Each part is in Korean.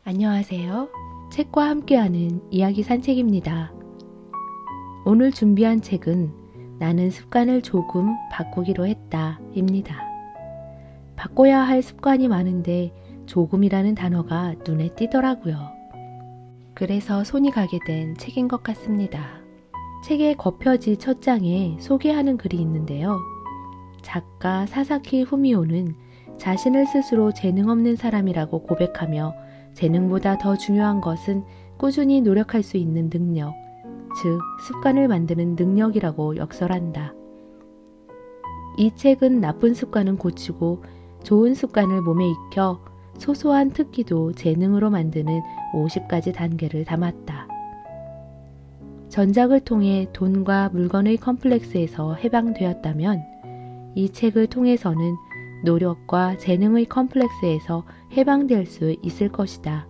안녕하세요. 책과 함께하는 이야기 산책입니다. 오늘 준비한 책은 나는 습관을 조금 바꾸기로 했다 입니다. 바꿔야 할 습관이 많은데 조금이라는 단어가 눈에 띄더라고요. 그래서 손이 가게 된 책인 것 같습니다. 책의 겉표지 첫 장에 소개하는 글이 있는데요. 작가 사사키 후미오는 자신을 스스로 재능 없는 사람이라고 고백하며 재능보다 더 중요한 것은 꾸준히 노력할 수 있는 능력, 즉 습관을 만드는 능력이라고 역설한다. 이 책은 나쁜 습관은 고치고 좋은 습관을 몸에 익혀 소소한 특기도 재능으로 만드는 50가지 단계를 담았다. 전작을 통해 돈과 물건의 컴플렉스에서 해방되었다면 이 책을 통해서는 노력과 재능의 컴플렉스에서 해방될 수 있을 것이다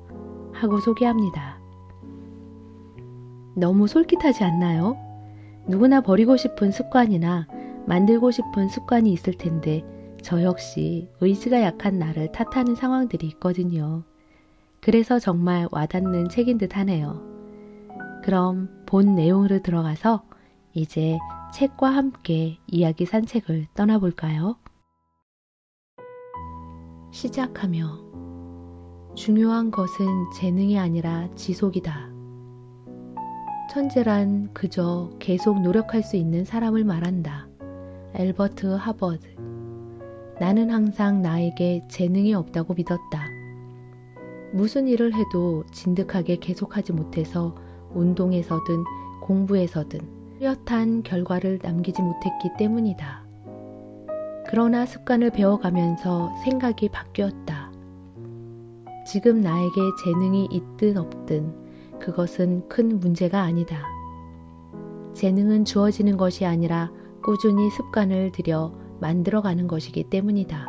하고 소개합니다. 너무 솔깃하지 않나요? 누구나 버리고 싶은 습관이나 만들고 싶은 습관이 있을 텐데 저 역시 의지가 약한 나를 탓하는 상황들이 있거든요. 그래서 정말 와닿는 책인 듯 하네요. 그럼 본 내용으로 들어가서 이제 책과 함께 이야기 산책을 떠나볼까요? 시작하며 중요한 것은 재능이 아니라 지속이다. 천재란 그저 계속 노력할 수 있는 사람을 말한다. 앨버트 하버드. 나는 항상 나에게 재능이 없다고 믿었다. 무슨 일을 해도 진득하게 계속하지 못해서 운동에서든 공부에서든 뚜렷한 결과를 남기지 못했기 때문이다. 그러나 습관을 배워가면서 생각이 바뀌었다. 지금 나에게 재능이 있든 없든 그것은 큰 문제가 아니다. 재능은 주어지는 것이 아니라 꾸준히 습관을 들여 만들어가는 것이기 때문이다.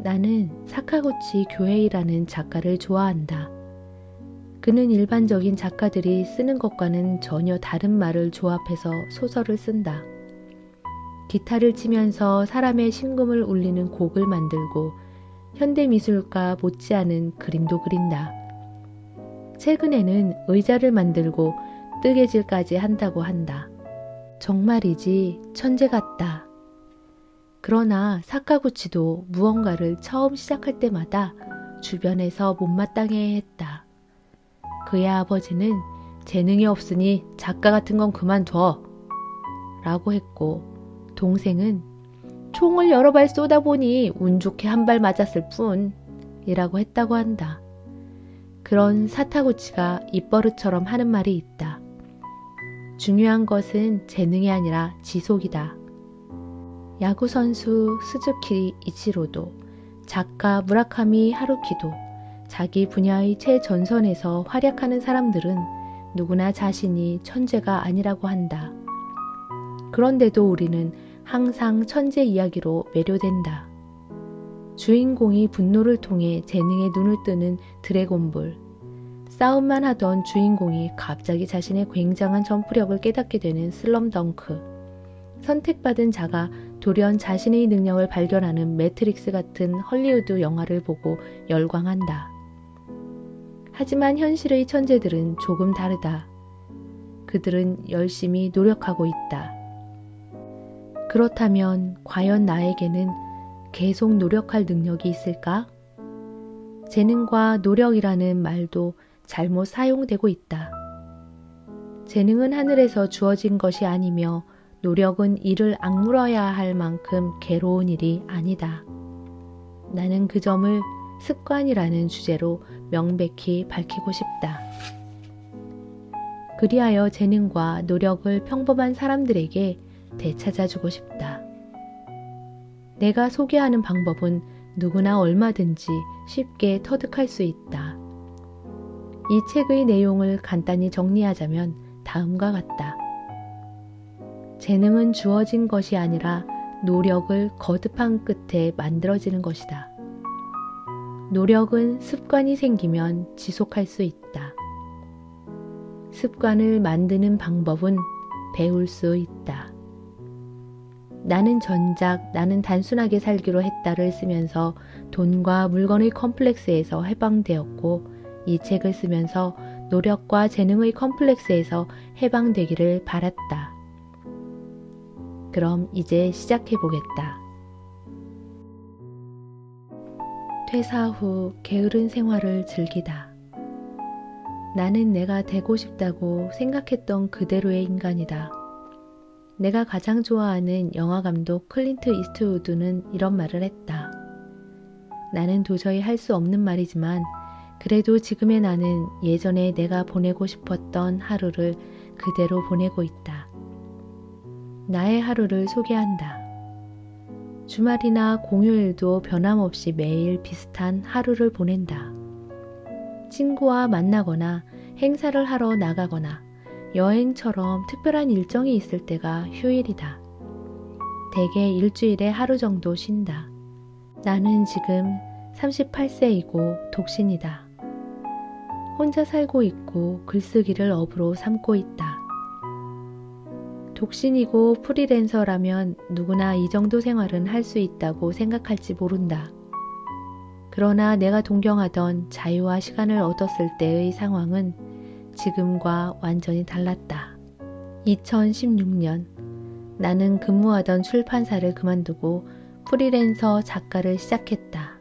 나는 사카구치 교헤이라는 작가를 좋아한다. 그는 일반적인 작가들이 쓰는 것과는 전혀 다른 말을 조합해서 소설을 쓴다. 기타를 치면서 사람의 심금을 울리는 곡을 만들고 현대미술가 못지않은 그림도 그린다. 최근에는 의자를 만들고 뜨개질까지 한다고 한다. 정말이지 천재 같다. 그러나 사카구치도 무언가를 처음 시작할 때마다 주변에서 못마땅해 했다. 그의 아버지는 재능이 없으니 작가 같은 건 그만둬 라고 했고 동생은 총을 여러 발 쏘다보니 운 좋게 한 발 맞았을 뿐이라고 했다고 한다. 그런 사타구치가 입버릇처럼 하는 말이 있다. 중요한 것은 재능이 아니라 지속이다. 야구선수 스즈키 이치로도, 작가 무라카미 하루키도, 자기 분야의 최전선에서 활약하는 사람들은 누구나 자신이 천재가 아니라고 한다. 그런데도 우리는 항상 천재 이야기로 매료된다. 주인공이 분노를 통해 재능에 눈을 뜨는 드래곤볼. 싸움만 하던 주인공이 갑자기 자신의 굉장한 점프력을 깨닫게 되는 슬럼덩크. 선택받은 자가 돌연 자신의 능력을 발견하는 매트릭스 같은 헐리우드 영화를 보고 열광한다. 하지만 현실의 천재들은 조금 다르다. 그들은 열심히 노력하고 있다. 그렇다면 과연 나에게는 계속 노력할 능력이 있을까? 재능과 노력이라는 말도 잘못 사용되고 있다. 재능은 하늘에서 주어진 것이 아니며 노력은 이를 악물어야 할 만큼 괴로운 일이 아니다. 나는 그 점을 습관이라는 주제로 명백히 밝히고 싶다. 그리하여 재능과 노력을 평범한 사람들에게 되찾아주고 싶다. 내가 소개하는 방법은 누구나 얼마든지 쉽게 터득할 수 있다. 이 책의 내용을 간단히 정리하자면 다음과 같다. 재능은 주어진 것이 아니라 노력을 거듭한 끝에 만들어지는 것이다. 노력은 습관이 생기면 지속할 수 있다. 습관을 만드는 방법은 배울 수 있다. 나는 전작 나는 단순하게 살기로 했다를 쓰면서 돈과 물건의 컴플렉스에서 해방되었고 이 책을 쓰면서 노력과 재능의 컴플렉스에서 해방되기를 바랐다. 그럼 이제 시작해보겠다. 퇴사 후 게으른 생활을 즐기다. 나는 내가 되고 싶다고 생각했던 그대로의 인간이다. 내가 가장 좋아하는 영화감독 클린트 이스트우드는 이런 말을 했다. 나는 도저히 할 수 없는 말이지만 그래도 지금의 나는 예전에 내가 보내고 싶었던 하루를 그대로 보내고 있다. 나의 하루를 소개한다. 주말이나 공휴일도 변함없이 매일 비슷한 하루를 보낸다. 친구와 만나거나 행사를 하러 나가거나 여행처럼 특별한 일정이 있을 때가 휴일이다. 대개 일주일에 하루 정도 쉰다. 나는 지금 38세이고 독신이다. 혼자 살고 있고 글쓰기를 업으로 삼고 있다. 독신이고 프리랜서라면 누구나 이 정도 생활은 할 수 있다고 생각할지 모른다. 그러나 내가 동경하던 자유와 시간을 얻었을 때의 상황은 지금과 완전히 달랐다. 2016년 나는 근무하던 출판사를 그만두고 프리랜서 작가를 시작했다.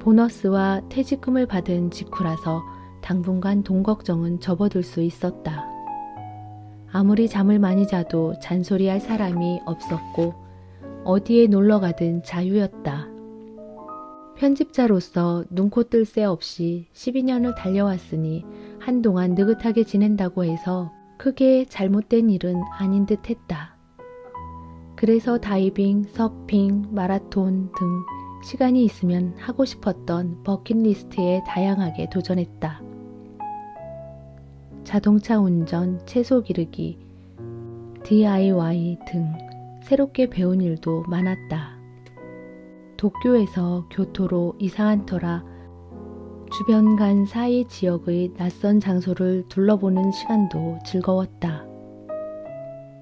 보너스와 퇴직금을 받은 직후라서 당분간 돈 걱정은 접어둘 수 있었다. 아무리 잠을 많이 자도 잔소리할 사람이 없었고 어디에 놀러가든 자유였다. 편집자로서 눈코 뜰 새 없이 12년을 달려왔으니 한동안 느긋하게 지낸다고 해서 크게 잘못된 일은 아닌 듯 했다. 그래서 다이빙, 서핑, 마라톤 등 시간이 있으면 하고 싶었던 버킷리스트에 다양하게 도전했다. 자동차 운전, 채소 기르기, DIY 등 새롭게 배운 일도 많았다. 도쿄에서 교토로 이사한 터라 주변 간 사이 지역의 낯선 장소를 둘러보는 시간도 즐거웠다.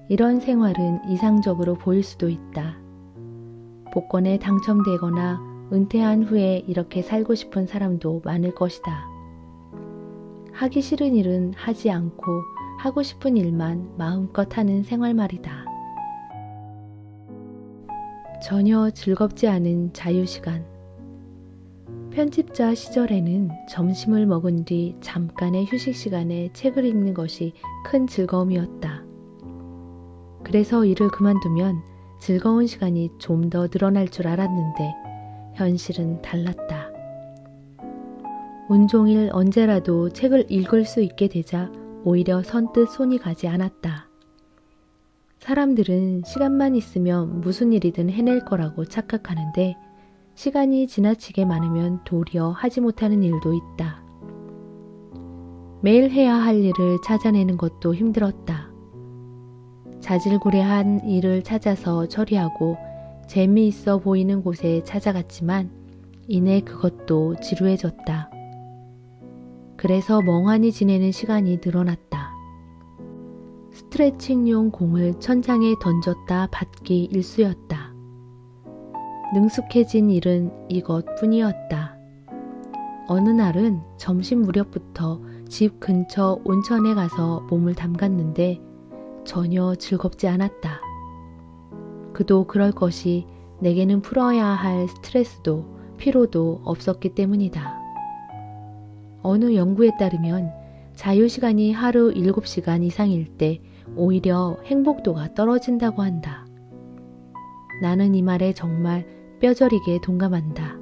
이런 생활은 이상적으로 보일 수도 있다. 복권에 당첨되거나 은퇴한 후에 이렇게 살고 싶은 사람도 많을 것이다. 하기 싫은 일은 하지 않고 하고 싶은 일만 마음껏 하는 생활 말이다. 전혀 즐겁지 않은 자유시간. 편집자 시절에는 점심을 먹은 뒤 잠깐의 휴식 시간에 책을 읽는 것이 큰 즐거움이었다. 그래서 일을 그만두면 즐거운 시간이 좀 더 늘어날 줄 알았는데 현실은 달랐다. 온종일 언제라도 책을 읽을 수 있게 되자 오히려 선뜻 손이 가지 않았다. 사람들은 시간만 있으면 무슨 일이든 해낼 거라고 착각하는데 시간이 지나치게 많으면 도리어 하지 못하는 일도 있다. 매일 해야 할 일을 찾아내는 것도 힘들었다. 자질구레한 일을 찾아서 처리하고 재미있어 보이는 곳에 찾아갔지만 이내 그것도 지루해졌다. 그래서 멍하니 지내는 시간이 늘어났다. 스트레칭용 공을 천장에 던졌다 받기 일쑤였다. 능숙해진 일은 이것뿐이었다. 어느 날은 점심 무렵부터 집 근처 온천에 가서 몸을 담갔는데 전혀 즐겁지 않았다. 그도 그럴 것이 내게는 풀어야 할 스트레스도 피로도 없었기 때문이다. 어느 연구에 따르면 자유시간이 하루 7시간 이상일 때 오히려 행복도가 떨어진다고 한다. 나는 이 말에 정말 뼈저리게 동감한다.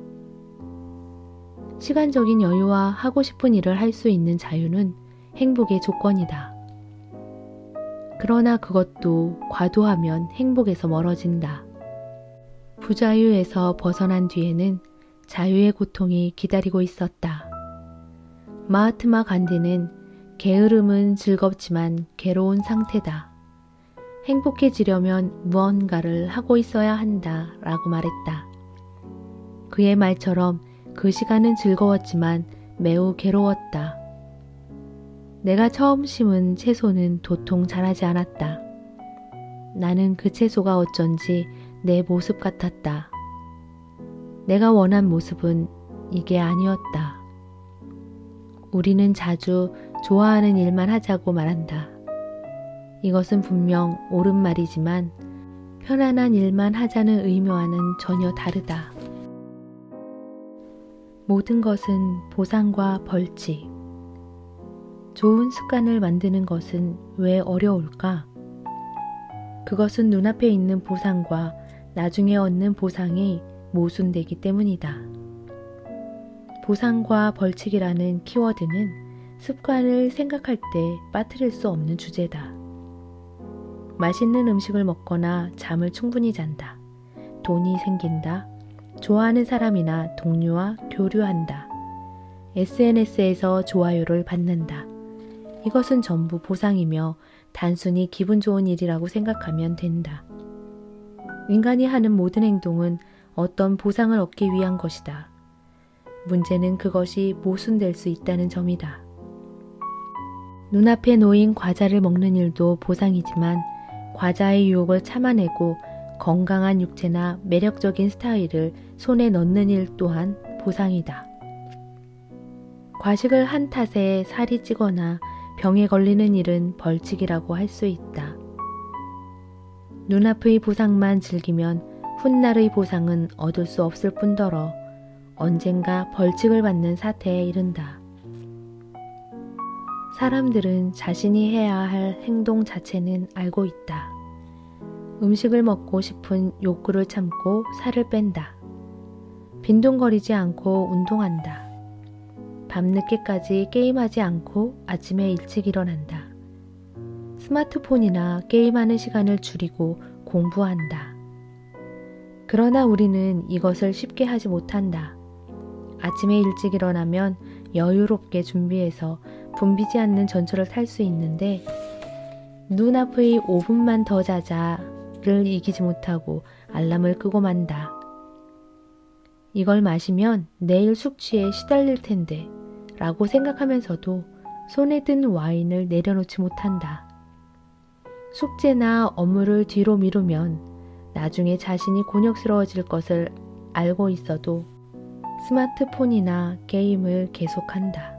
시간적인 여유와 하고 싶은 일을 할 수 있는 자유는 행복의 조건이다. 그러나 그것도 과도하면 행복에서 멀어진다. 부자유에서 벗어난 뒤에는 자유의 고통이 기다리고 있었다. 마하트마 간디는 게으름은 즐겁지만 괴로운 상태다. 행복해지려면 무언가를 하고 있어야 한다 라고 말했다. 그의 말처럼 그 시간은 즐거웠지만 매우 괴로웠다. 내가 처음 심은 채소는 도통 자라지 않았다. 나는 그 채소가 어쩐지 내 모습 같았다. 내가 원한 모습은 이게 아니었다. 우리는 자주 좋아하는 일만 하자고 말한다. 이것은 분명 옳은 말이지만 편안한 일만 하자는 의미와는 전혀 다르다. 모든 것은 보상과 벌칙. 좋은 습관을 만드는 것은 왜 어려울까? 그것은 눈앞에 있는 보상과 나중에 얻는 보상이 모순되기 때문이다. 보상과 벌칙이라는 키워드는 습관을 생각할 때 빠뜨릴 수 없는 주제다. 맛있는 음식을 먹거나 잠을 충분히 잔다. 돈이 생긴다. 좋아하는 사람이나 동료와 교류한다. SNS에서 좋아요를 받는다. 이것은 전부 보상이며 단순히 기분 좋은 일이라고 생각하면 된다. 인간이 하는 모든 행동은 어떤 보상을 얻기 위한 것이다. 문제는 그것이 모순될 수 있다는 점이다. 눈앞에 놓인 과자를 먹는 일도 보상이지만 과자의 유혹을 참아내고 건강한 육체나 매력적인 스타일을 손에 넣는 일 또한 보상이다. 과식을 한 탓에 살이 찌거나 병에 걸리는 일은 벌칙이라고 할 수 있다. 눈앞의 보상만 즐기면 훗날의 보상은 얻을 수 없을 뿐더러 언젠가 벌칙을 받는 사태에 이른다. 사람들은 자신이 해야 할 행동 자체는 알고 있다. 음식을 먹고 싶은 욕구를 참고 살을 뺀다. 빈둥거리지 않고 운동한다. 밤늦게까지 게임하지 않고 아침에 일찍 일어난다. 스마트폰이나 게임하는 시간을 줄이고 공부한다. 그러나 우리는 이것을 쉽게 하지 못한다. 아침에 일찍 일어나면 여유롭게 준비해서 붐비지 않는 전철을 탈 수 있는데 눈앞의 5분만 더 자자를 이기지 못하고 알람을 끄고 만다. 이걸 마시면 내일 숙취에 시달릴 텐데 라고 생각하면서도 손에 든 와인을 내려놓지 못한다. 숙제나 업무를 뒤로 미루면 나중에 자신이 곤욕스러워질 것을 알고 있어도 스마트폰이나 게임을 계속한다.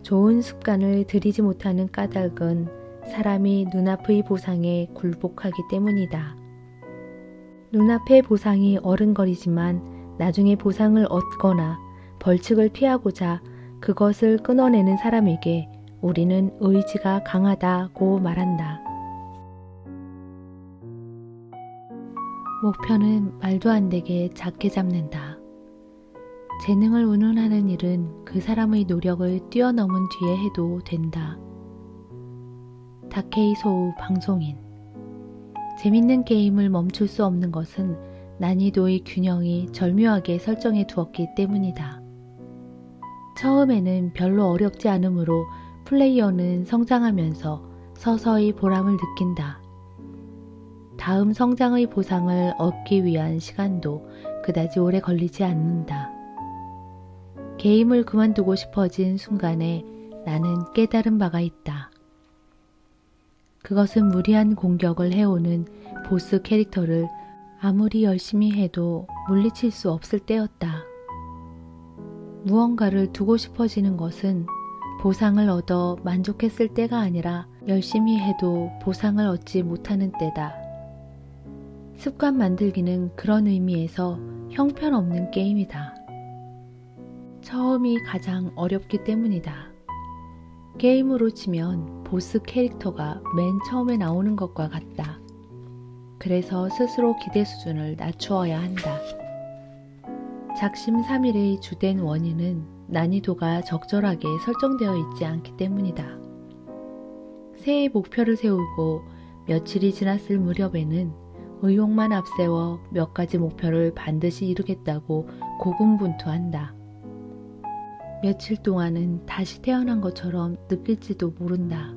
좋은 습관을 들이지 못하는 까닭은 사람이 눈앞의 보상에 굴복하기 때문이다. 눈앞의 보상이 어른거리지만 나중에 보상을 얻거나 벌칙을 피하고자 그것을 끊어내는 사람에게 우리는 의지가 강하다고 말한다. 목표는 말도 안 되게 작게 잡는다. 재능을 운운하는 일은 그 사람의 노력을 뛰어넘은 뒤에 해도 된다. 다케이 소우 방송인. 재밌는 게임을 멈출 수 없는 것은 난이도의 균형이 절묘하게 설정해 두었기 때문이다. 처음에는 별로 어렵지 않으므로 플레이어는 성장하면서 서서히 보람을 느낀다. 다음 성장의 보상을 얻기 위한 시간도 그다지 오래 걸리지 않는다. 게임을 그만두고 싶어진 순간에 나는 깨달은 바가 있다. 그것은 무리한 공격을 해오는 보스 캐릭터를 아무리 열심히 해도 물리칠 수 없을 때였다. 무언가를 두고 싶어지는 것은 보상을 얻어 만족했을 때가 아니라 열심히 해도 보상을 얻지 못하는 때다. 습관 만들기는 그런 의미에서 형편없는 게임이다. 처음이 가장 어렵기 때문이다. 게임으로 치면 보스 캐릭터가 맨 처음에 나오는 것과 같다. 그래서 스스로 기대 수준을 낮추어야 한다. 작심삼일의 주된 원인은 난이도가 적절하게 설정되어 있지 않기 때문이다. 새해 목표를 세우고 며칠이 지났을 무렵에는 의욕만 앞세워 몇 가지 목표를 반드시 이루겠다고 고군분투한다. 며칠 동안은 다시 태어난 것처럼 느낄지도 모른다.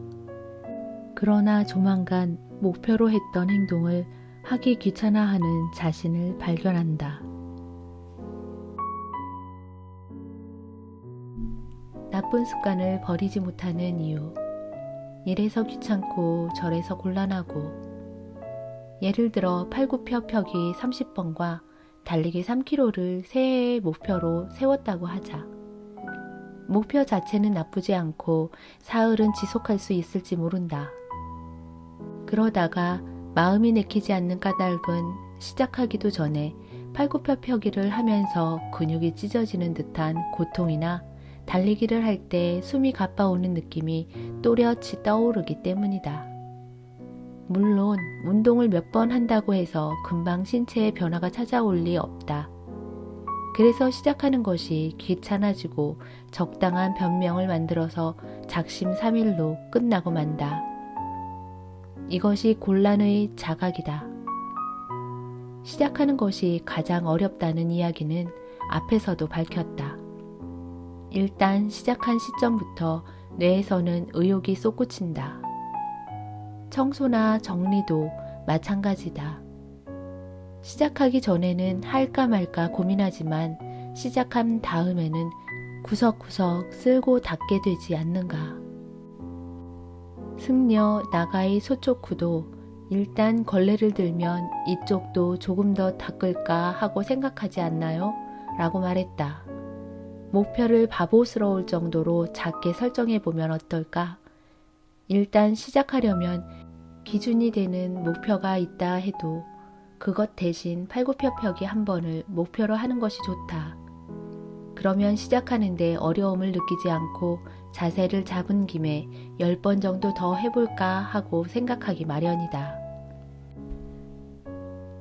그러나 조만간 목표로 했던 행동을 하기 귀찮아하는 자신을 발견한다. 나쁜 습관을 버리지 못하는 이유. 이래서 귀찮고 저래서 곤란하고. 예를 들어 팔굽혀펴기 30번과 달리기 3km를 새해의 목표로 세웠다고 하자. 목표 자체는 나쁘지 않고 사흘은 지속할 수 있을지 모른다. 그러다가 마음이 내키지 않는 까닭은 시작하기도 전에 팔굽혀펴기를 하면서 근육이 찢어지는 듯한 고통이나 달리기를 할 때 숨이 가빠오는 느낌이 또렷이 떠오르기 때문이다. 물론 운동을 몇 번 한다고 해서 금방 신체에 변화가 찾아올 리 없다. 그래서 시작하는 것이 귀찮아지고 적당한 변명을 만들어서 작심삼일로 끝나고 만다. 이것이 곤란의 자각이다. 시작하는 것이 가장 어렵다는 이야기는 앞에서도 밝혔다. 일단 시작한 시점부터 뇌에서는 의욕이 솟구친다. 청소나 정리도 마찬가지다. 시작하기 전에는 할까 말까 고민하지만 시작한 다음에는 구석구석 쓸고 닦게 되지 않는가. 승려 나가이 소초쿠도 일단 걸레를 들면 이쪽도 조금 더 닦을까 하고 생각하지 않나요? 라고 말했다. 목표를 바보스러울 정도로 작게 설정해보면 어떨까? 일단 시작하려면 기준이 되는 목표가 있다 해도 그것 대신 팔굽혀펴기 한 번을 목표로 하는 것이 좋다. 그러면 시작하는데 어려움을 느끼지 않고 자세를 잡은 김에 10번 정도 더 해볼까 하고 생각하기 마련이다.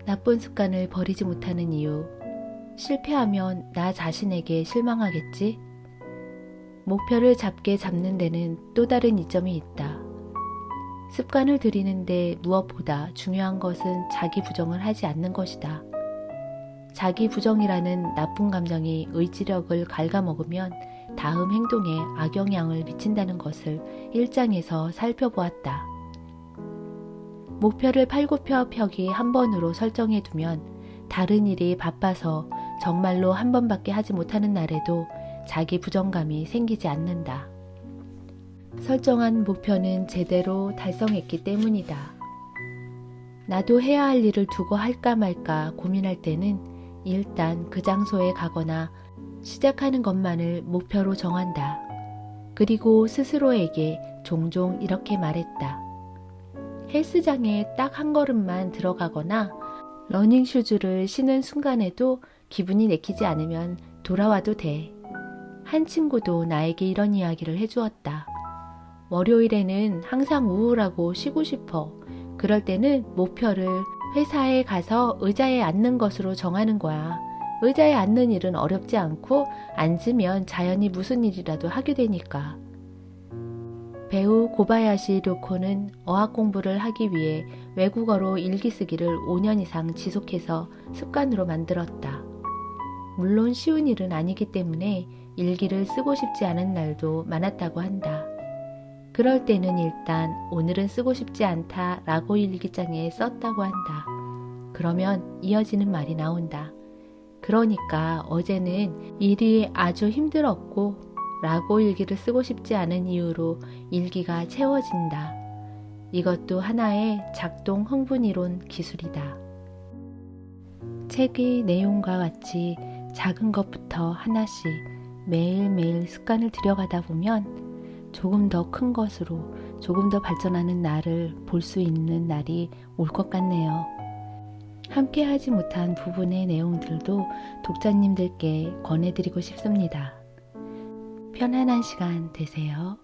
나쁜 습관을 버리지 못하는 이유. 실패하면 나 자신에게 실망하겠지? 목표를 잡는 데는 또 다른 이점이 있다. 습관을 들이는데 무엇보다 중요한 것은 자기 부정을 하지 않는 것이다. 자기 부정이라는 나쁜 감정이 의지력을 갉아먹으면 다음 행동에 악영향을 미친다는 것을 1장에서 살펴보았다. 목표를 팔굽혀펴기 한 번으로 설정해두면 다른 일이 바빠서 정말로 한 번밖에 하지 못하는 날에도 자기 부정감이 생기지 않는다. 설정한 목표는 제대로 달성했기 때문이다. 나도 해야 할 일을 두고 할까 말까 고민할 때는 일단 그 장소에 가거나 시작하는 것만을 목표로 정한다. 그리고 스스로에게 종종 이렇게 말했다. 헬스장에 딱 한 걸음만 들어가거나 러닝슈즈를 신은 순간에도 기분이 내키지 않으면 돌아와도 돼. 한 친구도 나에게 이런 이야기를 해주었다. 월요일에는 항상 우울하고 쉬고 싶어. 그럴 때는 목표를 회사에 가서 의자에 앉는 것으로 정하는 거야. 의자에 앉는 일은 어렵지 않고 앉으면 자연히 무슨 일이라도 하게 되니까. 배우 고바야시 료코는 어학 공부를 하기 위해 외국어로 일기 쓰기를 5년 이상 지속해서 습관으로 만들었다. 물론 쉬운 일은 아니기 때문에 일기를 쓰고 싶지 않은 날도 많았다고 한다. 그럴 때는 일단 오늘은 쓰고 싶지 않다 라고 일기장에 썼다고 한다. 그러면 이어지는 말이 나온다. 그러니까 어제는 일이 아주 힘들었고 라고 일기를 쓰고 싶지 않은 이유로 일기가 채워진다. 이것도 하나의 작동 흥분이론 기술이다. 책의 내용과 같이 작은 것부터 하나씩 매일매일 습관을 들여가다 보면 조금 더 큰 것으로 조금 더 발전하는 나를 볼 수 있는 날이 올 것 같네요. 함께 하지 못한 부분의 내용들도 독자님들께 권해드리고 싶습니다. 편안한 시간 되세요.